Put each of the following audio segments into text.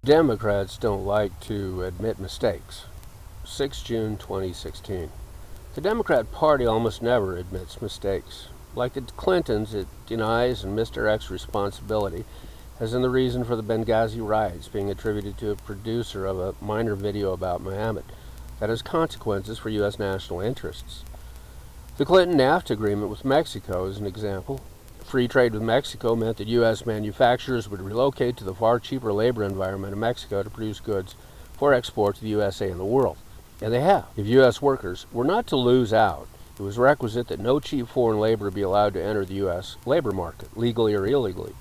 Democrats don't like to admit mistakes. 6 June 2016. The Democrat Party almost never admits mistakes. Like the Clintons, it denies and misdirects responsibility, as in the reason for the Benghazi riots being attributed to a producer of a minor video about Mohammed that has consequences for U.S. national interests. The Clinton NAFTA agreement with Mexico is an example. Free trade with Mexico meant that U.S. manufacturers would relocate to the far cheaper labor environment of Mexico to produce goods for export to the USA and the world. And they have. If U.S. workers were not to lose out, it was requisite that no cheap foreign labor be allowed to enter the U.S. labor market, legally or illegally.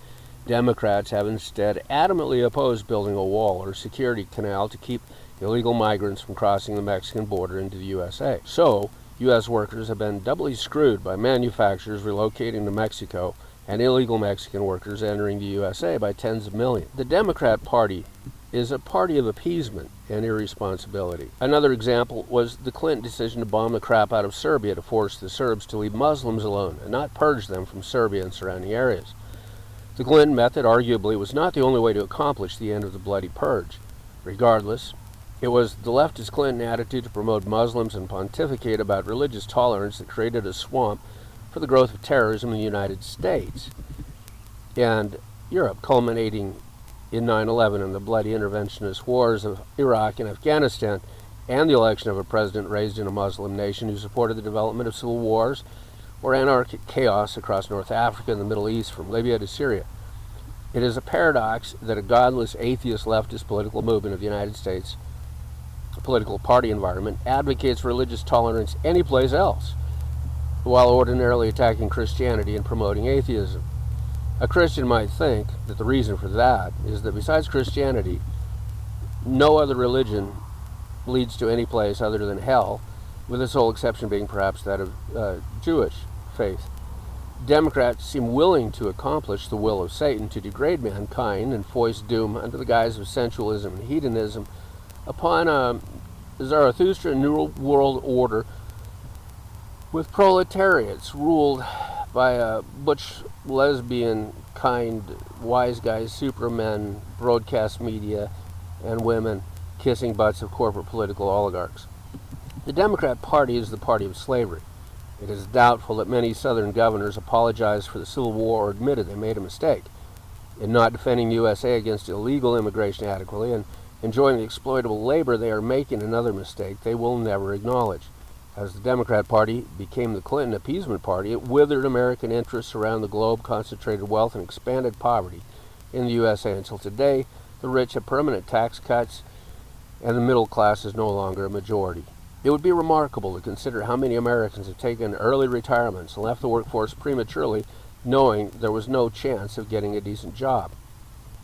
Democrats have instead adamantly opposed building a wall or security canal to keep illegal migrants from crossing the Mexican border into the USA. So, U.S. workers have been doubly screwed by manufacturers relocating to Mexico and illegal Mexican workers entering the USA by tens of millions. The Democrat Party is a party of appeasement and irresponsibility. Another example was the Clinton decision to bomb the crap out of Serbia to force the Serbs to leave Muslims alone and not purge them from Serbia and surrounding areas. The Clinton method arguably was not the only way to accomplish the end of the bloody purge. Regardless, it was the leftist Clinton attitude to promote Muslims and pontificate about religious tolerance that created a swamp for the growth of terrorism in the United States and Europe, culminating in 9/11 and the bloody interventionist wars of Iraq and Afghanistan, and the election of a president raised in a Muslim nation who supported the development of civil wars or anarchic chaos across North Africa and the Middle East from Libya to Syria. It is a paradox that a godless, atheist, leftist political movement of the United States, a political party environment, advocates religious tolerance anyplace else, while ordinarily attacking Christianity and promoting atheism. A Christian might think that the reason for that is that besides Christianity, no other religion leads to any place other than hell, with the sole exception being perhaps that of Jewish faith. Democrats seem willing to accomplish the will of Satan to degrade mankind and foist doom under the guise of sensualism and hedonism upon a Zarathustrian New World Order with proletariats ruled by a butch, lesbian kind, wise guys, supermen, broadcast media, and women kissing butts of corporate political oligarchs. The Democrat Party is the party of slavery. It is doubtful that many Southern governors apologized for the Civil War or admitted they made a mistake in not defending the USA against illegal immigration adequately and enjoying the exploitable labor they are making another mistake they will never acknowledge. As the Democrat Party became the Clinton appeasement party, it withered American interests around the globe, concentrated wealth, and expanded poverty in the USA until today the rich have permanent tax cuts and the middle class is no longer a majority. It would be remarkable to consider how many Americans have taken early retirements and left the workforce prematurely, knowing there was no chance of getting a decent job.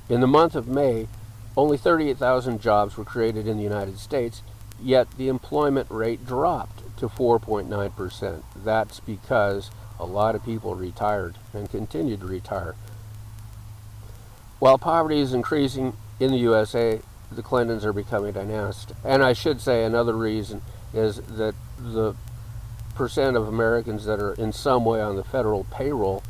In the month of May, only 38,000 jobs were created in the United States, yet the employment rate dropped to 4.9%. That's because a lot of people retired and continue to retire. While poverty is increasing in the USA, the Clintons are becoming dynastic. And I should say another reason is that the percent of Americans that are in some way on the federal payroll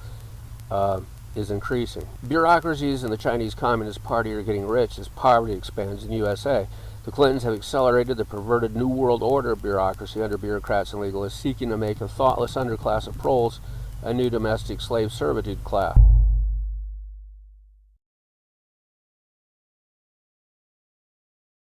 is increasing. Bureaucracies in the Chinese Communist Party are getting rich as poverty expands in the USA. The Clintons have accelerated the perverted New World Order bureaucracy under bureaucrats and legalists seeking to make a thoughtless underclass of proles a new domestic slave servitude class.